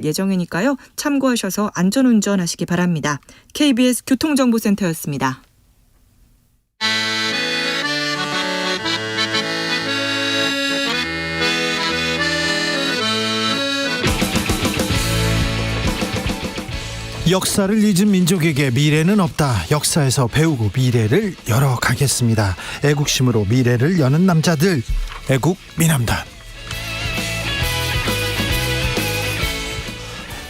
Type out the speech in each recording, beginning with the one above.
예정이니까요. 참고하셔서 안전운전 하시기 바랍니다. KBS 교통정보센터였습니다. 역사를 잊은 민족에게 미래는 없다. 역사에서 배우고 미래를 열어가겠습니다. 애국심으로 미래를 여는 남자들, 애국 미남단.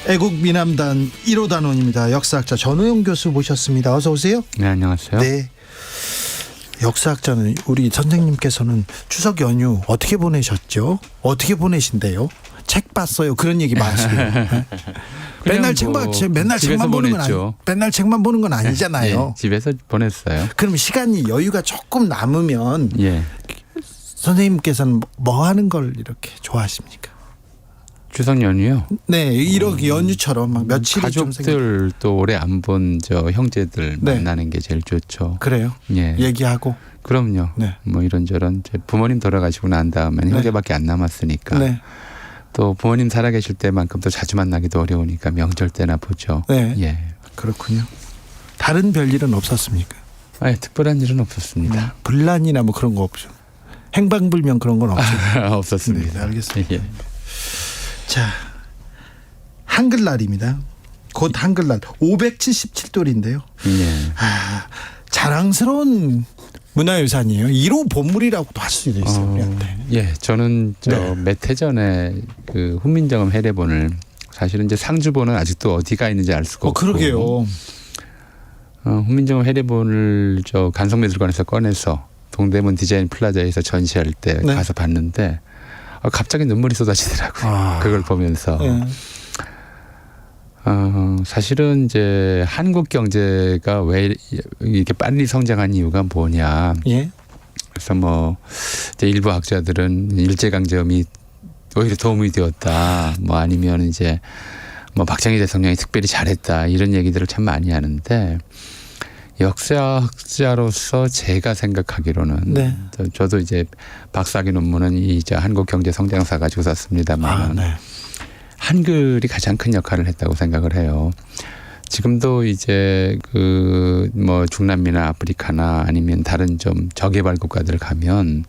애국 미남단 1호 단원입니다. 역사학자 전호영 교수 모셨습니다. 어서 오세요. 네, 안녕하세요. 네. 역사학자는 우리 선생님께서는 추석 연휴 어떻게 보내셨죠? 어떻게 보내신대요? 책 봤어요. 그런 얘기 마시고. 맨날 책만 보는 건 아니, 맨날 책만 보는 건 아니잖아요. 예, 집에서 보냈어요. 그럼 시간이 여유가 조금 남으면 예. 선생님께서는 뭐 하는 걸 이렇게 좋아하십니까? 추석 연휴요? 네, 이렇게 연휴처럼 막 며칠이 좀 가족들 또 오래 안 본 저 형제들 네. 만나는 게 제일 좋죠. 그래요? 예. 얘기하고. 그럼요. 네. 뭐 이런저런 부모님 돌아가시고 난 다음에 네. 형제밖에 안 남았으니까. 네. 또 부모님 살아계실 때만큼 또 자주 만나기도 어려우니까 명절 때나 보죠. 네. 예. 그렇군요. 다른 별일은 없었습니까? 아예 특별한 일은 없었습니다. 분란이나 뭐 그런 거 없죠. 행방불명 그런 건 없죠. 없었습니다. 네, 알겠습니다. 예. 자, 한글날입니다. 곧 한글날 577돌인데요. 예. 자랑스러운 문화유산이에요. 1호 보물이라고도 할 수 있어요. 우리한테. 예, 저는 몇 해 전에 그 훈민정음 해례본을 사실은 이제 상주본은 아직도 어디가 있는지 알 수가 없고. 그러게요. 훈민정음 해례본을 저 간성미술관에서 꺼내서 동대문 디자인 플라자에서 전시할 때 네. 가서 봤는데 갑자기 눈물이 쏟아지더라고요. 그걸 보면서. 네. 사실은 이제 한국 경제가 왜 이렇게 빨리 성장한 이유가 뭐냐. 예. 그래서 뭐 이제 일부 학자들은 일제강점이 오히려 도움이 되었다. 뭐 아니면 이제 뭐 박정희 대통령이 특별히 잘했다. 이런 얘기들을 참 많이 하는데 역사학자로서 제가 생각하기로는 네. 저도 이제 박사학위 논문은 이제 한국 경제 성장사 가지고 썼습니다만 네. 한글이 가장 큰 역할을 했다고 생각을 해요. 지금도 이제 그 뭐 중남미나 아프리카나 아니면 다른 좀 저개발 국가들 가면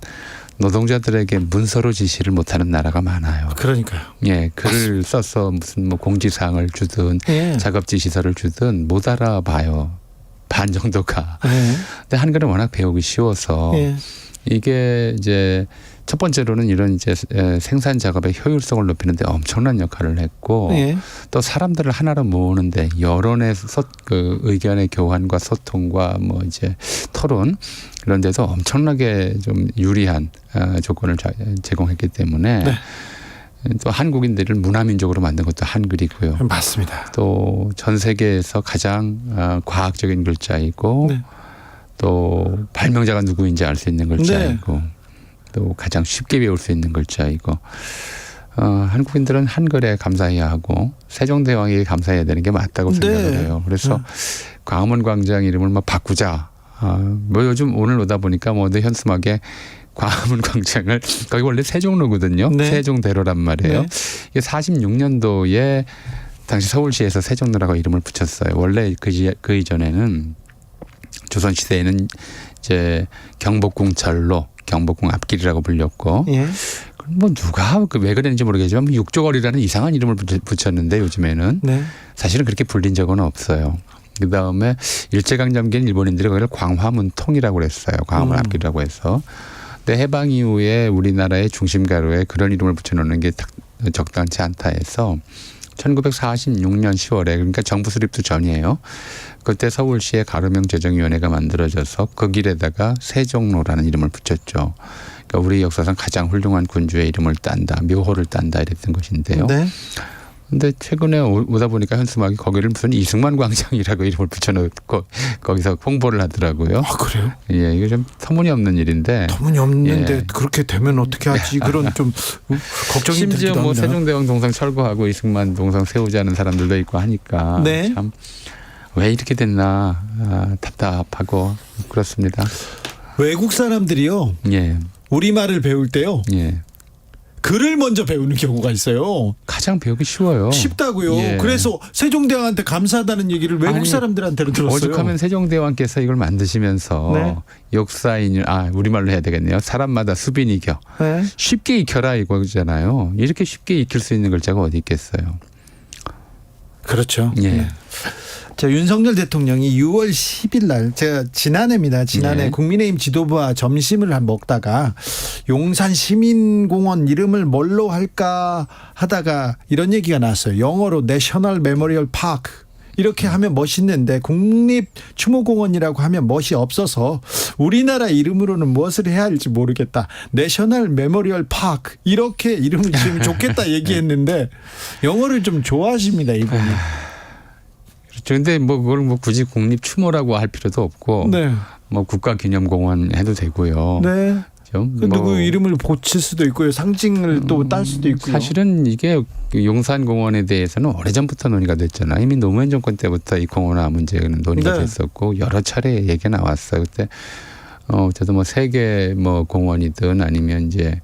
노동자들에게 문서로 지시를 못하는 나라가 많아요. 그러니까요. 예, 글을 써서 무슨 뭐 공지사항을 주든 예. 작업 지시서를 주든 못 알아봐요. 반 정도가. 예. 근데 한글은 워낙 배우기 쉬워서 예. 이게 이제 첫 번째로는 이런 이제 생산 작업의 효율성을 높이는데 엄청난 역할을 했고 예. 또 사람들을 하나로 모으는데 여론의 그 의견의 교환과 소통과 뭐 이제 토론 이런 데서 엄청나게 좀 유리한 조건을 제공했기 때문에 네. 또 한국인들을 문화민족으로 만든 것도 한글이고요. 맞습니다. 또 전 세계에서 가장 과학적인 글자이고 네. 또 발명자가 누구인지 알 수 있는 글자이고 네. 또 가장 쉽게 배울 수 있는 글자이고 한국인들은 한글에 감사해야 하고 세종대왕에게 감사해야 되는 게 맞다고 생각을 해요. 그래서 광화문 광장 이름을 뭐 바꾸자. 뭐 요즘 오늘 오다 보니까 뭐 현수막에 광화문 광장을 거기 원래 세종로거든요. 네. 세종대로란 말이에요. 네. 이게 46년도에 당시 서울시에서 세종로라고 이름을 붙였어요. 원래 그 이전에는 조선시대에는 이제 경복궁철로 경복궁 앞길이라고 불렸고 예. 뭐 누가 왜 그랬는지 모르겠지만 육조거리라는 이상한 이름을 붙였는데 요즘에는 네. 사실은 그렇게 불린 적은 없어요. 그다음에 일제강점기엔 일본인들이 거기를 광화문통이라고 그랬어요. 광화문 앞길이라고 해서. 근데 해방 이후에 우리나라의 중심가로에 그런 이름을 붙여놓는 게 적당치 않다 해서 1946년 10월에 그러니까 정부 수립도 전이에요. 그때 서울시의 가로명 제정위원회가 만들어져서 그 길에다가 세종로라는 이름을 붙였죠. 그러니까 우리 역사상 가장 훌륭한 군주의 이름을 딴다, 묘호를 딴다 이랬던 것인데요. 네. 근데 최근에 오다 보니까 현수막이 거기를 무슨 이승만 광장이라고 이름을 붙여놓고 거기서 홍보를 하더라고요. 아, 그래요? 예, 이게 좀 터무니없는 일인데. 터무니없는데 예. 그렇게 되면 어떻게 하지? 그런 좀 걱정이 심지어 들기도 뭐 합니다. 세종대왕 동상 철거하고 이승만 동상 세우자는 사람들도 있고 하니까 네. 참 왜 이렇게 됐나 답답하고 그렇습니다. 외국 사람들이요. 예, 우리말을 배울 때요. 예, 글을 먼저 배우는 경우가 있어요. 가장 배우기 쉬워요. 쉽다고요. 예. 그래서 세종대왕한테 감사하다는 얘기를 외국 아니, 사람들한테는 들었어요. 오죽하면 세종대왕께서 이걸 만드시면서 네. 역사인 우리말로 해야 되겠네요. 사람마다 수빈 익혀. 네. 쉽게 익혀라 이거잖아요. 이렇게 쉽게 익힐 수 있는 글자가 어디 있겠어요. 그렇죠. 예. 네. 자, 윤석열 대통령이 6월 10일 날 제가 지난해 네. 국민의힘 지도부와 점심을 먹다가 용산 시민공원 이름을 뭘로 할까 하다가 이런 얘기가 나왔어요. 영어로 내셔널 메모리얼 파크. 이렇게 하면 멋있는데 국립추모공원이라고 하면 멋이 없어서 우리나라 이름으로는 무엇을 해야 할지 모르겠다. 내셔널 메모리얼 파크 이렇게 이름을 지으면 좋겠다 얘기했는데 영어를 좀 좋아하십니다 이분이. 그런데 그걸 굳이 국립 추모라고 할 필요도 없고 네. 국가기념공원 해도 되고요. 네. 누구 이름을 고칠 수도 있고요. 상징을 또 딸 수도 있고요. 사실은 이게 용산공원에 대해서는 오래전부터 논의가 됐잖아요. 이미 노무현 정권 때부터 이 공원화 문제는 논의가 네. 됐었고 여러 차례 얘기가 나왔어요. 그때 저도 세계 공원이든 아니면 이제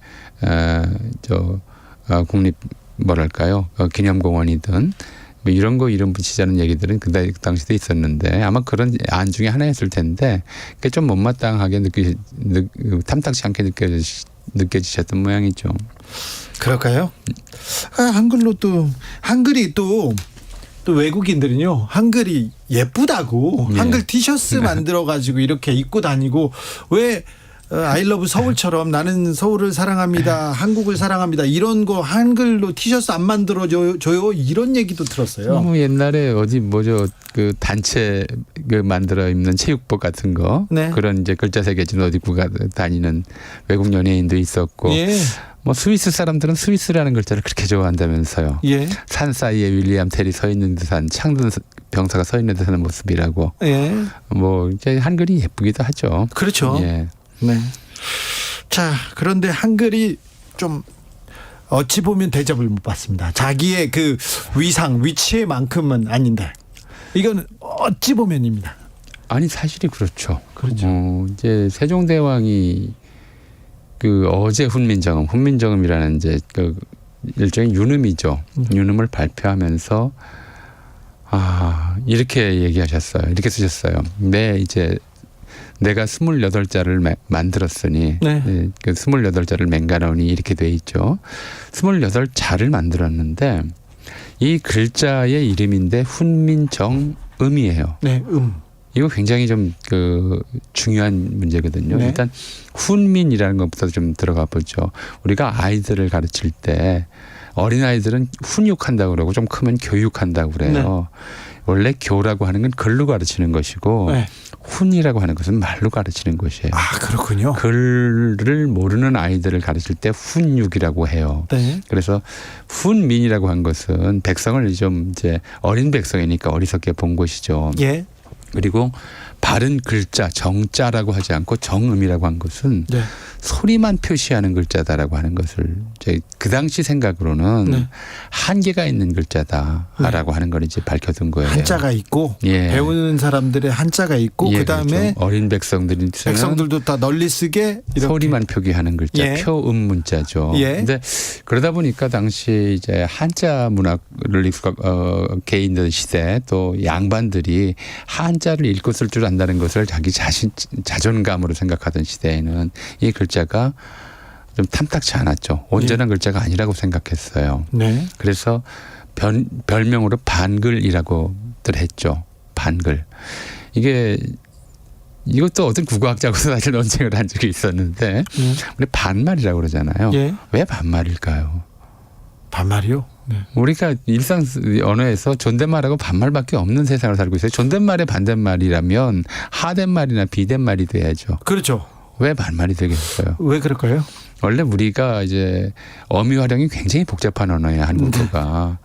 국립 기념공원이든 이런 거 이름 붙이자는 얘기들은 그 당시도 있었는데 아마 그런 안 중에 하나였을 텐데 그게 좀 못마땅하게 탐탁치 않게 느껴지셨던 모양이죠. 그럴까요? 한글이 또 외국인들은요 한글이 예쁘다고 예. 한글 티셔츠 만들어 가지고 이렇게 입고 다니고 왜 아이러브 서울처럼 나는 서울을 사랑합니다. 한국을 사랑합니다. 이런 거 한글로 티셔츠 안 만들어줘요. 이런 얘기도 들었어요. 옛날에 그 단체 만들어 입는 체육복 같은 거. 네. 그런 이제 글자 새겨진 옷 입고 다니는 외국 연예인도 있었고. 예. 스위스 사람들은 스위스라는 글자를 그렇게 좋아한다면서요. 예. 산 사이에 윌리엄 텔이 서 있는 듯한 창든 병사가 서 있는 듯한 모습이라고. 예. 이제 한글이 예쁘기도 하죠. 그렇죠. 예. 네. 자, 그런데 한글이 좀 어찌 보면 대접을 못 받습니다. 자기의 그 위치에만큼은 아닌데 이건 어찌 보면입니다. 아니 사실이 그렇죠. 그렇죠. 이제 세종대왕이 어제 훈민정음이라는 이제 일종의 유음이죠. 유음을 발표하면서 이렇게 얘기하셨어요. 이렇게 쓰셨어요. 내가 28자를 만들었으니 네. 그 28자를 맹가나오니 이렇게 돼 있죠. 28자를 만들었는데 이 글자의 이름인데 훈민정음이에요. 네, 이거 굉장히 좀 중요한 문제거든요. 네. 일단 훈민이라는 것부터 좀 들어가 보죠. 우리가 아이들을 가르칠 때 어린아이들은 훈육한다고 그러고 좀 크면 교육한다고 그래요. 네. 원래 교라고 하는 건 글로 가르치는 것이고 네. 훈이라고 하는 것은 말로 가르치는 것이에요. 그렇군요. 글을 모르는 아이들을 가르칠 때 훈육이라고 해요. 네. 그래서 훈민이라고 한 것은 백성을 좀 이제 어린 백성이니까 어리석게 본 것이죠. 예. 그리고 바른 글자 정자라고 하지 않고 정음이라고 한 것은 네. 소리만 표시하는 글자다라고 하는 것을 그 당시 생각으로는 네. 한계가 있는 글자다라고 하는 걸 이제 밝혀둔 거예요. 한자가 있고 예. 배우는 사람들의 한자가 있고 예, 그다음에 그렇죠. 어린 백성들도 다 널리 쓰게 이렇게. 소리만 표기하는 글자, 예. 표음 문자죠. 예. 근데 그러다 보니까 당시 이제 한자 문학을 개인들 시대 또 양반들이 한자를 읽고 쓸 줄 안다는 것을 자기 자존감으로 생각하던 시대에는 이 글자가 좀 탐탁치 않았죠. 온전한 글자가 아니라고 생각했어요. 네. 그래서 별명으로 반글이라고들 했죠. 반글. 이것도 어떤 국어학자하고서 사실 논쟁을 한 적이 있었는데 우리 반말이라고 그러잖아요. 예. 왜 반말일까요? 반말이요? 네. 우리가 일상 언어에서 존댓말하고 반말밖에 없는 세상을 살고 있어요. 존댓말의 반대말이라면 하댓말이나 비댓말이 돼야죠. 그렇죠. 왜 반말이 되겠어요? 왜 그럴까요? 원래 우리가 이제 어미 활용이 굉장히 복잡한 언어예요, 한국어가.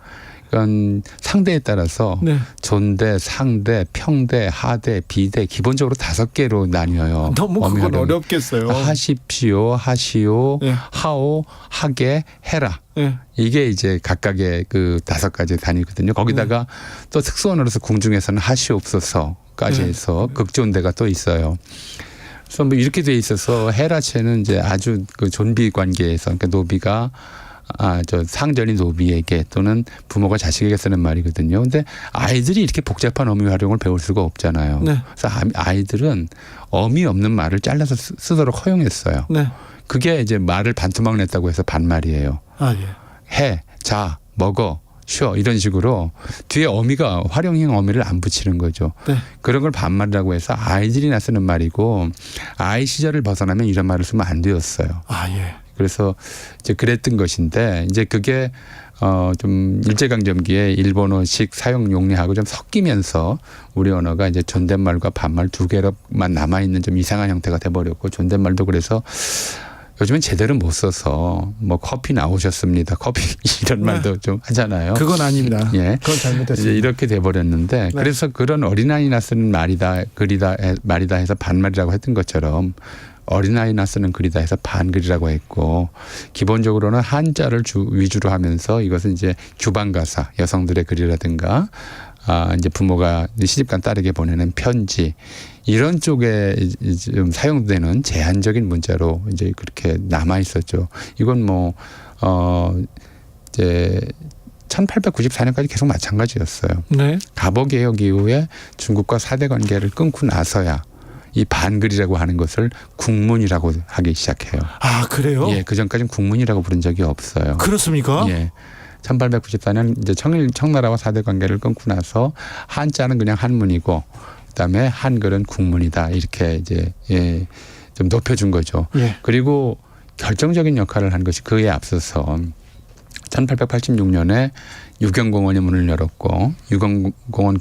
그러니까 상대에 따라서 네. 존대, 상대, 평대, 하대, 비대 기본적으로 5개로 나뉘어요. 너무 그건 활용이. 어렵겠어요. 하십시오, 하시오, 네. 하오, 하게, 해라. 네. 이게 이제 각각의 그 5가지 단위거든요. 거기다가 또 특수 언어로서 궁중에서는 하시옵소서까지 네. 해서 극존대가 또 있어요. 그래서 뭐 이렇게 돼 있어서 헤라체는 이제 아주 그 존비 관계에서 그러니까 노비가 저 상전이 노비에게 또는 부모가 자식에게 쓰는 말이거든요. 근데 아이들이 이렇게 복잡한 어미 활용을 배울 수가 없잖아요. 네. 그래서 아이들은 어미 없는 말을 잘라서 쓰도록 허용했어요. 네. 그게 이제 말을 반토막 냈다고 해서 반말이에요. 아, 예. 해, 자, 먹어, 쉬어 이런 식으로 뒤에 어미가 활용형 어미를 안 붙이는 거죠. 네. 그런 걸 반말이라고 해서 아이들이나 쓰는 말이고 아이 시절을 벗어나면 이런 말을 쓰면 안 되었어요. 아, 예. 그래서 이제 그랬던 것인데 이제 그게 좀 일제강점기에 일본어식 사용 용례하고 좀 섞이면서 우리 언어가 이제 존댓말과 반말 두 개로만 남아 있는 좀 이상한 형태가 돼 버렸고 존댓말도 그래서 요즘엔 제대로 못 써서 뭐 커피 나오셨습니다. 커피 이런 네. 말도 좀 하잖아요. 그건 아닙니다. 예. 그건 잘못했습니다. 이제 이렇게 돼 버렸는데 네. 그래서 그런 어린아이나 쓰는 말이다 말이다 해서 반말이라고 했던 것처럼 어린아이나 쓰는 글이다 해서 반글이라고 했고 기본적으로는 한자를 위주로 하면서 이것은 이제 규방가사 여성들의 글이라든가 이제 부모가 시집간 딸에게 보내는 편지 이런 쪽에 좀 사용되는 제한적인 문자로 이제 그렇게 남아 있었죠. 이건 뭐 이제 1894년까지 계속 마찬가지였어요. 네. 갑오개혁 이후에 중국과 사대 관계를 끊고 나서야 이 반글이라고 하는 것을 국문이라고 하기 시작해요. 아, 그래요? 예, 그 전까지는 국문이라고 부른 적이 없어요. 그렇습니까? 예. 1894년 이제 청나라와 사대 관계를 끊고 나서 한자는 그냥 한문이고 그다음에 한글은 국문이다. 이렇게 이제 좀 높여준 거죠. 예. 그리고 결정적인 역할을 한 것이 그에 앞서서 1886년에 유경공원이 문을 열었고 유경공원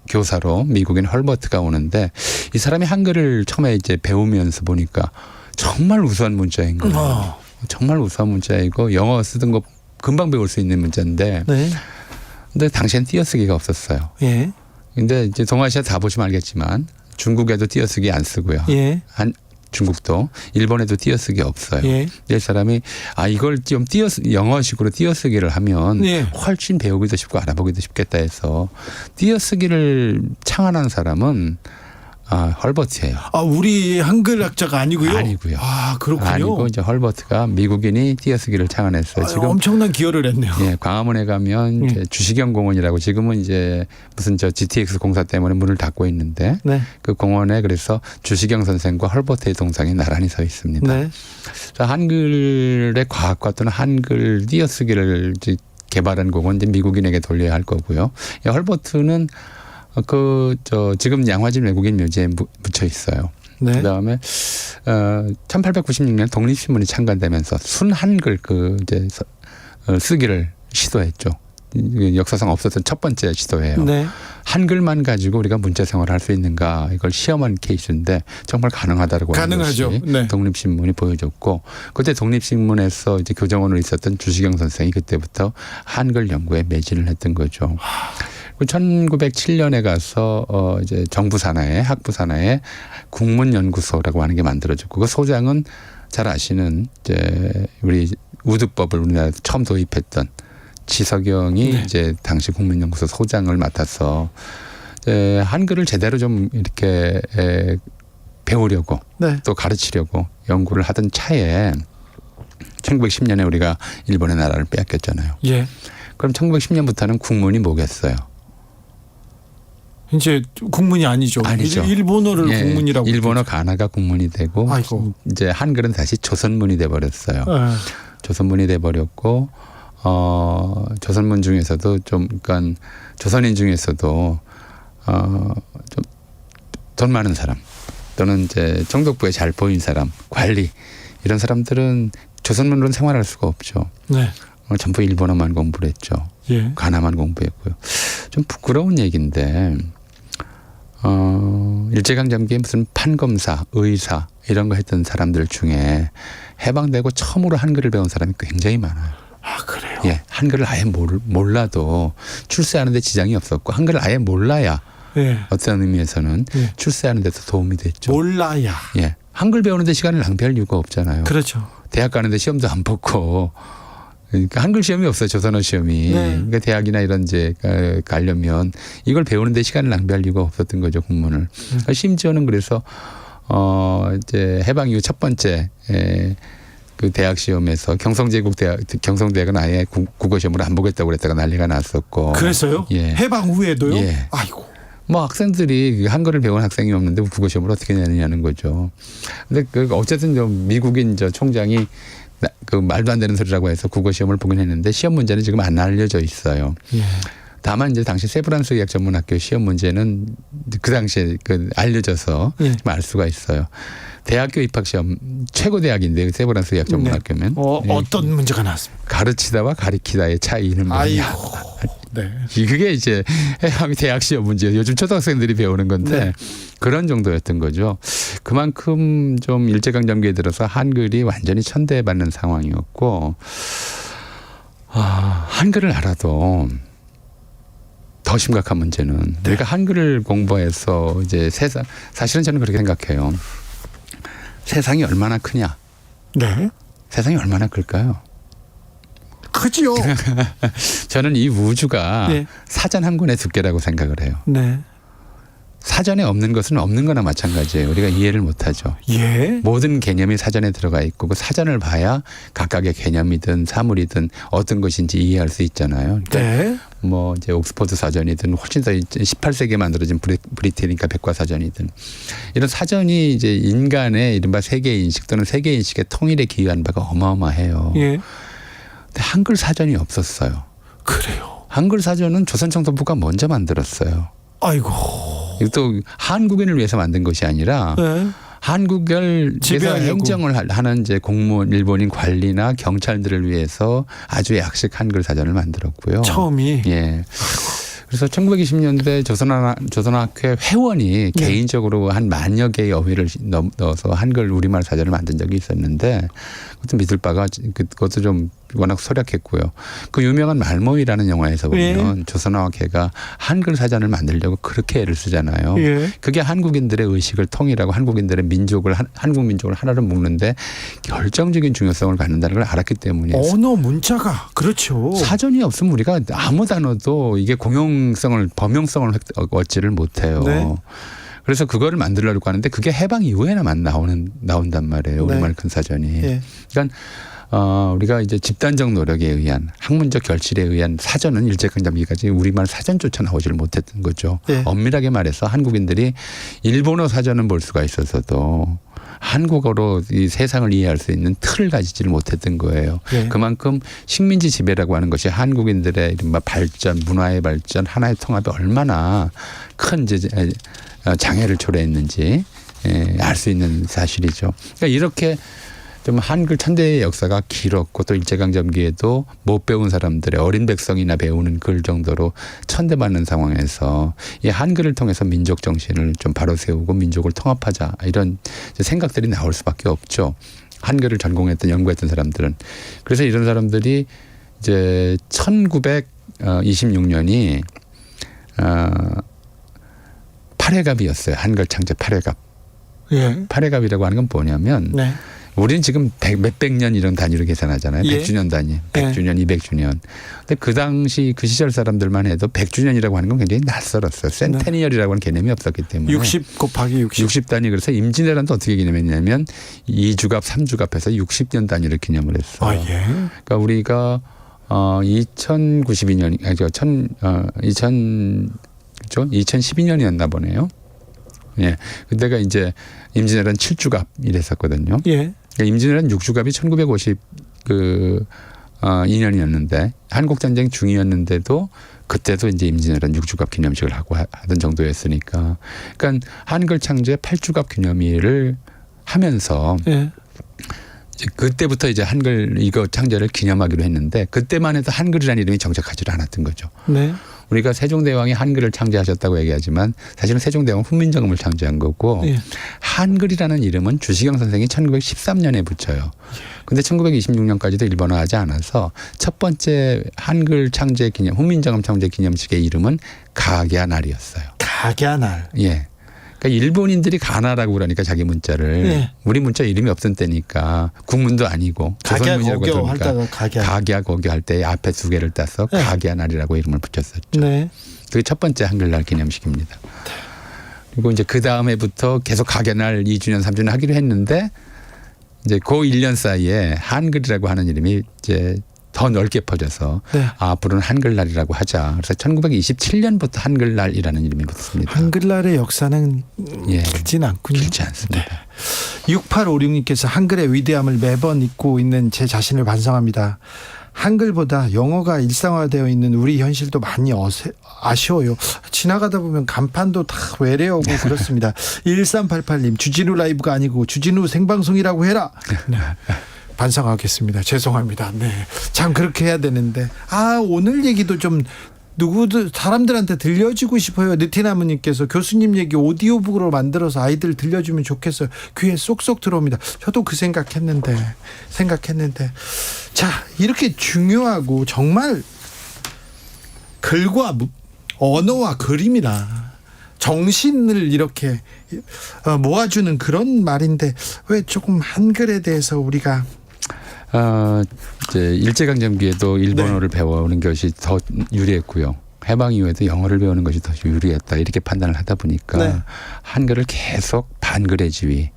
교사로 미국인 헐버트가 오는데 이 사람이 한글을 처음에 이제 배우면서 보니까 정말 우수한 문자인 거예요. 정말 우수한 문자이고 영어 쓰던 거 금방 배울 수 있는 문자인데 네. 근데 당시엔 띄어쓰기가 없었어요. 예. 근데 이제 동아시아 다 보시면 알겠지만 중국에도 띄어쓰기 안 쓰고요. 예. 중국도 일본에도 띄어쓰기 없어요. 예. 이 사람이 이걸 좀 영어식으로 띄어쓰기를 하면 예. 훨씬 배우기도 쉽고 알아보기도 쉽겠다 해서 띄어쓰기를 창안한 사람은 헐버트예요. 우리 한글 학자가 아니고요. 아니고요. 그렇군요. 아니고 이제 헐버트가 미국인이 띄어쓰기를 창안했어요. 지금 엄청난 기여를 했네요. 예, 광화문에 가면 이제 주시경 공원이라고 지금은 이제 무슨 GTX 공사 때문에 문을 닫고 있는데 네. 그 공원에 그래서 주시경 선생과 헐버트의 동상이 나란히 서 있습니다. 네. 한글의 과학과 또는 한글 띄어쓰기를 개발한 공은 이제 미국인에게 돌려야 할 거고요. 헐버트는 지금 양화진 외국인 묘지에 묻혀 있어요. 네. 그다음에 1896년 독립신문이 창간되면서 순한글 쓰기를 시도했죠. 역사상 없었던 첫 번째 시도예요. 네. 한글만 가지고 우리가 문자 생활을 할 수 있는가 이걸 시험한 케이스인데 정말 가능하다라고 하는 가능하죠. 것이 네. 독립신문이 보여줬고 그때 독립신문에서 이제 교정원으로 있었던 주시경 선생이 그때부터 한글 연구에 매진을 했던 거죠. 1907년에 가서 이제 정부 산하에 학부 산하에 국문연구소라고 하는 게 만들어졌고 그 소장은 잘 아시는 이제 우리 우드법을 우리나라에서 처음 도입했던 지석영이 네. 이제 당시 국문연구소 소장을 맡아서 한글을 제대로 좀 이렇게 배우려고 네. 또 가르치려고 연구를 하던 차에 1910년에 우리가 일본의 나라를 빼앗겼잖아요. 예. 그럼 1910년부터는 국문이 뭐겠어요? 이제 국문이 아니죠. 아니죠. 이제 일본어를 국문이라고. 일본어 가나가 국문이 되고 아이고. 이제 한글은 다시 조선문이 돼 버렸어요. 네. 조선문이 돼 버렸고 조선문 중에서도 좀 그러니까 조선인 중에서도 좀 돈 많은 사람 또는 이제 정독부에 잘 보인 사람, 관리 이런 사람들은 조선문으로는 생활할 수가 없죠. 네. 전부 일본어만 공부를 했죠. 예. 가나만 공부했고요. 좀 부끄러운 얘기인데 일제강점기에 무슨 판검사, 의사 이런 거 했던 사람들 중에 해방되고 처음으로 한글을 배운 사람이 굉장히 많아요. 그래요? 예, 한글을 아예 몰라도 출세하는 데 지장이 없었고 한글을 아예 몰라야 예. 어떤 의미에서는 예. 출세하는 데도 도움이 됐죠. 몰라야. 예, 한글 배우는 데 시간을 낭비할 이유가 없잖아요. 그렇죠. 대학 가는데 시험도 안 보고 그러니까 한글 시험이 없어요. 조선어 시험이. 네. 그러니까 대학이나 이런 이제 가려면 이걸 배우는 데 시간을 낭비할 이유가 없었던 거죠. 국문을. 심지어는 그래서 이제 해방 이후 첫 번째 그 대학 시험에서 경성대학은 아예 국어 시험을 안 보겠다고 그랬다가 난리가 났었고. 그래서요? 예. 해방 후에도요? 예. 아이고. 뭐 학생들이 한글을 배운 학생이 없는데 국어 시험을 어떻게 내느냐는 거죠. 근데 그 어쨌든 좀 미국인 저 총장이 그 말도 안 되는 소리라고 해서 국어 시험을 보긴 했는데 시험 문제는 지금 안 알려져 있어요. 예. 다만 이제 당시 세브란스 의학 전문학교 시험 문제는 그 당시에 그 알려져서 예. 좀 알 수가 있어요. 대학교 입학 시험 최고 대학인데 세브란스 의학 전문학교면 어떤 문제가 나왔습니까? 가르치다와 가리키다의 차이는 뭐냐. 아이고. 네. 그게 이제 대학 시험 문제예요. 요즘 초등학생들이 배우는 건데 네. 그런 정도였던 거죠. 그만큼 좀 일제강점기에 들어서 한글이 완전히 천대받는 상황이었고 한글을 알아도 더 심각한 문제는 우리가 한글을 공부해서 이제 사실은 저는 그렇게 생각해요. 세상이 얼마나 크냐? 네. 세상이 얼마나 클까요? 크지요. 저는 이 우주가 네. 사전 한 권의 두께라고 생각을 해요. 네. 사전에 없는 것은 없는 거나 마찬가지예요. 우리가 이해를 못하죠. 예. 모든 개념이 사전에 들어가 있고 그 사전을 봐야 각각의 개념이든 사물이든 어떤 것인지 이해할 수 있잖아요. 그러니까 네. 뭐 이제 옥스퍼드 사전이든 훨씬 더 18세기에 만들어진 브리테니카 백과사전이든 이런 사전이 이제 인간의 이른바 세계 인식 또는 세계 인식의 통일에 기여한 바가 어마어마해요. 예. 근데 한글 사전이 없었어요. 그래요. 한글 사전은 조선청동부가 먼저 만들었어요. 아이고. 또 한국인을 위해서 만든 것이 아니라 네. 한국을 지배하려고. 행정을 하는 이제 공무원 일본인 관리나 경찰들을 위해서 아주 약식 한글 사전을 만들었고요. 처음이. 예. 그래서 1920년대 조선학회 회원이 네. 개인적으로 한 10,000여 개의 어휘를 넣어서 한글 우리말 사전을 만든 적이 있었는데 그것도 믿을 바가 그것도 좀 워낙 소략했고요. 그 유명한 말모이라는 영화에서 보면 예. 조선학회가 한글 사전을 만들려고 그렇게 애를 쓰잖아요. 예. 그게 한국인들의 의식을 통일하고 한국인들의 민족을 한국 민족을 하나로 묶는데 결정적인 중요성을 갖는다는 걸 알았기 때문이에요. 언어 문자가 그렇죠. 사전이 없으면 우리가 아무 단어도 이게 공용성을 범용성을 얻지를 못해요. 네. 그래서 그거를 만들려고 하는데 그게 해방 이후에나만 나온단 말이에요. 네. 우리말 큰 사전이. 예. 그러니까 우리가 이제 집단적 노력에 의한 학문적 결실에 의한 사전은 일제강점기까지 우리말 사전조차 나오지를 못했던 거죠. 예. 엄밀하게 말해서 한국인들이 일본어 사전은 볼 수가 있었어도 한국어로 이 세상을 이해할 수 있는 틀을 가지지를 못했던 거예요. 예. 그만큼 식민지 지배라고 하는 것이 한국인들의 이른바 발전, 문화의 발전, 하나의 통합에 얼마나 큰 장애를 초래했는지 알 수 있는 사실이죠. 그러니까 이렇게 좀 한글 천대의 역사가 길었고 또 일제강점기에도 못 배운 사람들의 어린 백성이나 배우는 글 정도로 천대받는 상황에서 이 한글을 통해서 민족 정신을 좀 바로 세우고 민족을 통합하자 이런 생각들이 나올 수밖에 없죠. 한글을 전공했던 연구했던 사람들은. 그래서 이런 사람들이 이제 1926년이 8회갑이었어요. 한글 창제 8회갑. 예. 8회갑이라고 하는 건 뭐냐면 네. 우리는 지금 몇백 년 이런 단위로 계산하잖아요. 예. 100주년 단위, 100주년, 200주년. 근데 그 당시 그 시절 사람들만 해도 100주년이라고 하는 건 굉장히 낯설었어요. 센테니얼이라고 하는 개념이 없었기 때문에. 60 곱하기 60. 60 단위. 그래서 임진왜란도 어떻게 기념했냐면 2주갑, 3주갑 해서 60년 단위를 기념을 했어요. 아, 예. 그러니까 우리가 2092년, 그렇죠? 2012년이었나 보네요. 예. 그때가 이제 임진왜란 7주갑 이랬었거든요. 예. 그러니까 임진왜란 6주갑이 1952년이었는데 한국전쟁 중이었는데도 그때도 이제 임진왜란 6주갑 기념식을 하고 하던 정도였으니까. 그러니까 한글 창제 8주갑 기념일을 하면서 예. 이제 그때부터 이제 한글 이거 창제를 기념하기로 했는데 그때만 해도 한글이라는 이름이 정착하지 않았던 거죠. 네. 우리가 세종대왕이 한글을 창제하셨다고 얘기하지만 사실은 세종대왕은 훈민정음을 창제한 거고 예. 한글이라는 이름은 주시경 선생이 1913년에 붙여요. 근데 1926년까지도 일본어하지 않아서 첫 번째 한글 창제 기념, 훈민정음 창제 기념식의 이름은 가갸날이었어요. 가갸날. 예. 그러니까 일본인들이 가나라고 그러니까 자기 문자를 예. 우리 문자 이름이 없던 때니까 국문도 아니고 가갸 조선문이라고 거겨 그러니까 하다가 가갸. 가갸 거겨 할 때 앞에 두 개를 따서 네. 가갸날이라고 이름을 붙였었죠. 네. 그게 첫 번째 한글날 기념식입니다. 그리고 이제 그 다음 해부터 계속 각연할 2주년, 3주년 하기로 했는데 이제 그 1년 사이에 한글이라고 하는 이름이 이제 더 넓게 퍼져서 네. 앞으로는 한글날이라고 하자. 그래서 1927년부터 한글날이라는 이름이 붙습니다. 한글날의 역사는 예. 길진 않군요. 길지 않습니다. 6856님께서 한글의 위대함을 매번 잊고 있는 제 자신을 반성합니다. 한글보다 영어가 일상화되어 있는 우리 현실도 많이 아쉬워요. 지나가다 보면 간판도 다 외래어고 그렇습니다. 1388님 주진우 라이브가 아니고 주진우 생방송이라고 해라. 네. 반성하겠습니다. 죄송합니다. 네. 참 그렇게 해야 되는데 오늘 얘기도 좀 누구들 사람들한테 들려주고 싶어요. 느티나무님께서 교수님 얘기 오디오북으로 만들어서 아이들 들려주면 좋겠어요. 귀에 쏙쏙 들어옵니다. 저도 그 생각했는데 자 이렇게 중요하고 정말 글과 언어와 그림이나 정신을 이렇게 모아주는 그런 말인데 왜 조금 한글에 대해서 우리가 이제 일제강점기에도 일본어를 네. 배워오는 것이 더 유리했고요. 해방 이후에도 영어를 배우는 것이 더 유리했다. 이렇게 판단을 하다 보니까 네. 한글을 계속 반글의 지위.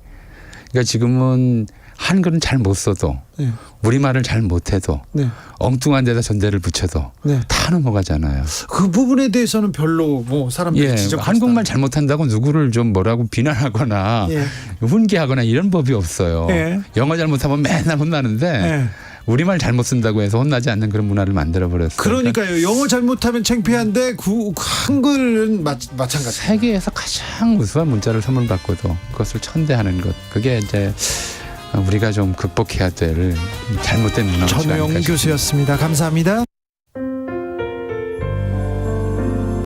그러니까 지금은 한글은 잘 못 써도 네. 우리말을 잘 못해도 네. 엉뚱한 데다 전제를 붙여도 네. 다 넘어가잖아요. 그 부분에 대해서는 별로 사람들이 예, 지적하지 한국말 잘못한다고 누구를 좀 뭐라고 비난하거나 예. 훈계하거나 이런 법이 없어요. 예. 영어 잘못하면 맨날 혼나는데 예. 우리말 잘못 쓴다고 해서 혼나지 않는 그런 문화를 만들어버렸어요. 그러니까요. 영어 잘못하면 창피한데 한글은 마찬가지. 세계에서 가장 우수한 문자를 선물 받고도 그것을 천대하는 것. 그게 이제 우리가 좀 극복해야 될 잘못된 문화가 전우영 교수였습니다. 감사합니다.